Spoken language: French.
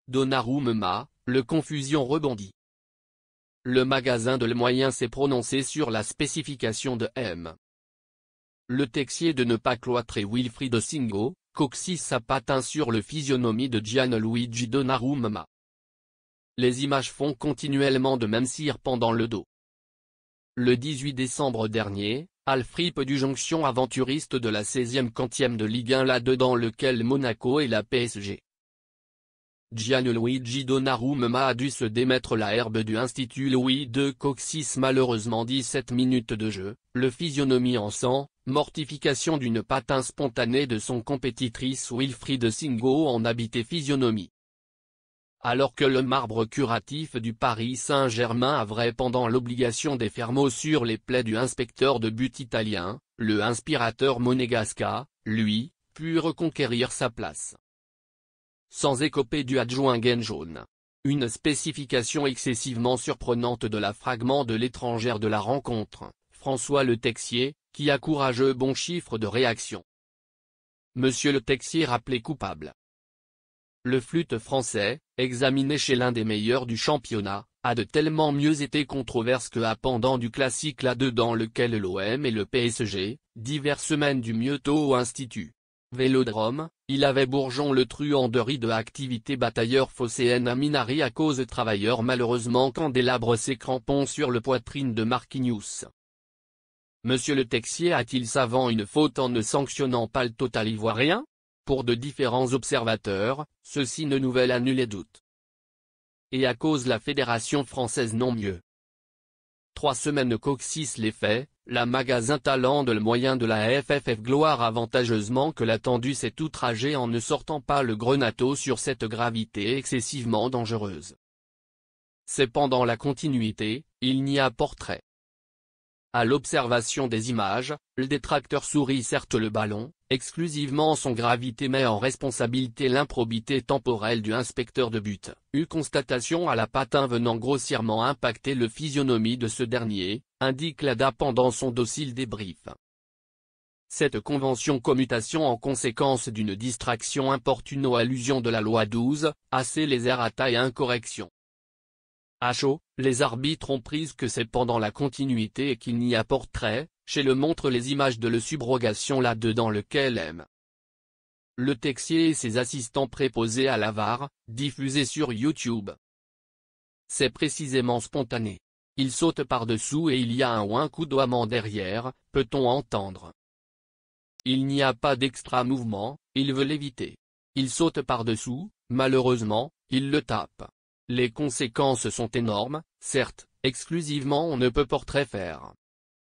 Donnarumma, le confusion rebondit. Le magasin de Le Moyen s'est prononcé sur la spécification de M. Le Texier de ne pas cloîtrer Wilfried Singo, coccyx à patins sur le physionomie de Gianluigi Donnarumma. Les images font continuellement de même cire pendant le dos. Le 18 décembre dernier, Alfred du Jonction aventuriste de la 16e quantième de Ligue 1 là-dedans lequel Monaco et la PSG. Gianluigi Donnarumma a dû se démettre la herbe du Institut Louis II coccyx malheureusement 17 minutes de jeu, le physionomie en sang, mortification d'une patin spontanée de son compétitrice Wilfried Singo en habité physionomie. Alors que le marbre curatif du Paris Saint-Germain avait pendant l'obligation des fermeaux sur les plaies du inspecteur de but italien, le inspirateur monégasque, lui, put reconquérir sa place. Sans écoper du adjoint gaine jaune. Une spécification excessivement surprenante de la fragment de l'étrangère de la rencontre, François Le Texier, qui a courageux bon chiffre de réaction. Monsieur Le Texier rappelé coupable. Le flûte français, examiné chez l'un des meilleurs du championnat, a de tellement mieux été controverse que pendant du classique là-dedans lequel l'OM et le PSG, diverses semaines du Myoto Institut. Vélodrome, il avait bourgeon le truand de riz de activité batailleur phocéenne à Minari à cause travailleur malheureusement candélabre ses crampons sur le poitrine de Marquinhos. Monsieur Le Texier a-t-il savant une faute en ne sanctionnant pas le total ivoirien? Pour de différents observateurs, ceci ne nouvelle annule les doutes. Et à cause la fédération française non mieux. 3 semaines coccyx les faits, la magasin talent de Le Moyen de la FFF gloire avantageusement que l'attendu s'est outragé en ne sortant pas le grenato sur cette gravité excessivement dangereuse. C'est pendant la continuité, il n'y a portrait. À l'observation des images, le détracteur sourit certes le ballon, exclusivement son gravité met en responsabilité l'improbité temporelle du inspecteur de but, constatation à la patin venant grossièrement impacter le physionomie de ce dernier, indique l'ADA pendant son docile débrief. Cette convention commutation en conséquence d'une distraction importune aux allusions de la loi 12, assez les errata et incorrections. À chaud, les arbitres ont prise que c'est pendant la continuité et qu'il n'y a portrait, chez le montre les images de le subrogation là-dedans lequel M. Le Texier et ses assistants préposés à la VAR, diffusés sur YouTube. C'est précisément spontané. Il saute par-dessous et il y a un ou un coup d'oiement derrière, peut-on entendre. Il n'y a pas d'extra mouvement, il veut l'éviter. Il saute par-dessous, malheureusement, il le tape. Les conséquences sont énormes, certes, exclusivement on ne peut portrait faire.